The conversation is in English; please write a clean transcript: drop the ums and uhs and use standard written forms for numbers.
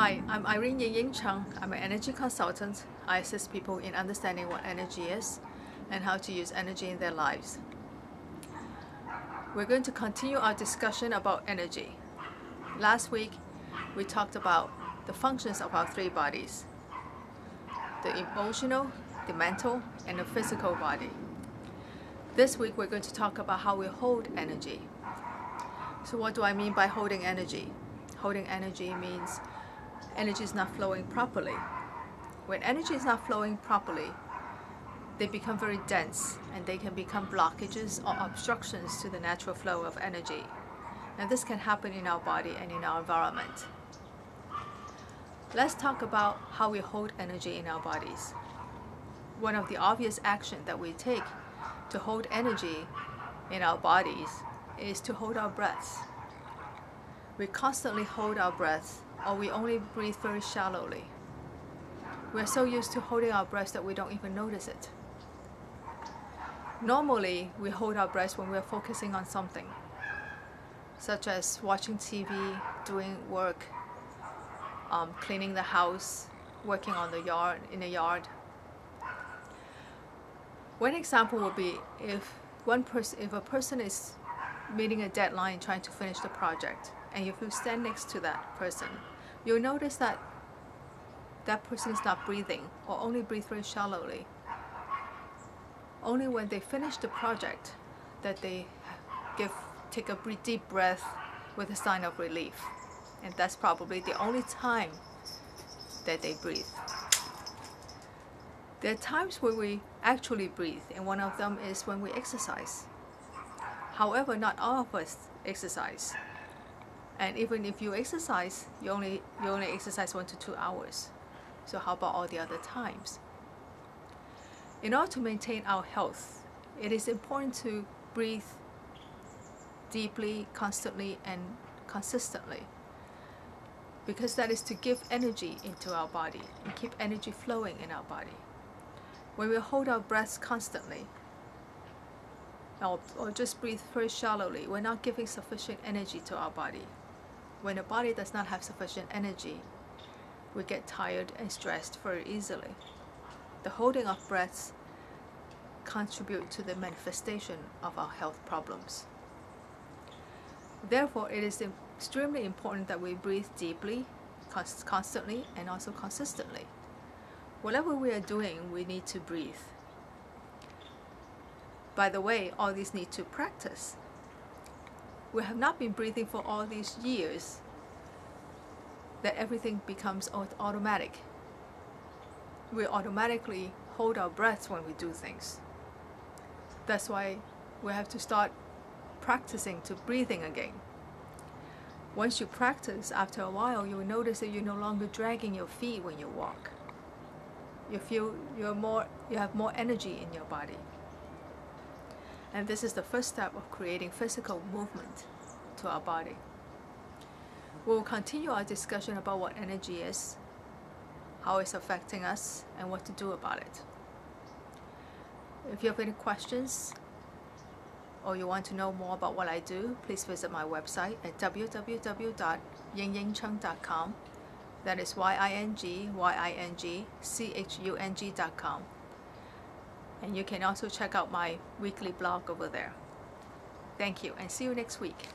Hi, I'm Irene Ying Cheng. I'm an energy consultant. I assist people in understanding what energy is and how to use energy in their lives. We're going to continue our discussion about energy. Last week, we talked about the functions of our three bodies: the emotional, the mental, and the physical body. This week, we're going to talk about how we hold energy. So what do I mean by holding energy? Holding energy means energy is not flowing properly. When energy is not flowing properly, they become very dense and they can become blockages or obstructions to the natural flow of energy. And this can happen in our body and in our environment. Let's talk about how we hold energy in our bodies. One of the obvious actions that we take to hold energy in our bodies is to hold our breaths. We constantly hold our breath, or we only breathe very shallowly. We're so used to holding our breath that we don't even notice it. Normally, we hold our breath when we're focusing on something, such as watching TV, doing work, cleaning the house, working on in the yard. One example would be if a person is meeting a deadline and trying to finish the project, and if you stand next to that person, you'll notice that that person is not breathing or only breathe very shallowly. Only when they finish the project that they take a deep breath with a sign of relief. And that's probably the only time that they breathe. There are times where we actually breathe, and one of them is when we exercise. However, not all of us exercise. And even if you exercise, you only exercise 1 to 2 hours. So how about all the other times? In order to maintain our health, it is important to breathe deeply, constantly, and consistently, because that is to give energy into our body and keep energy flowing in our body. When we hold our breaths constantly, or just breathe very shallowly, we're not giving sufficient energy to our body. When the body does not have sufficient energy, we get tired and stressed very easily. The holding of breaths contribute to the manifestation of our health problems. Therefore, it is extremely important that we breathe deeply, constantly, and also consistently. Whatever we are doing, we need to breathe. By the way, all these need to practice. We have not been breathing for all these years that everything becomes automatic. We automatically hold our breaths when we do things. That's why we have to start practicing to breathing again. Once you practice, after a while, you will notice that you're no longer dragging your feet when you walk. You feel you have more energy in your body. And this is the first step of creating physical movement to our body. We will continue our discussion about what energy is, how it's affecting us, and what to do about it. If you have any questions or you want to know more about what I do, please visit my website at www.yingyingcheng.com. That is yingchung.com. And you can also check out my weekly blog over there. Thank you, and see you next week.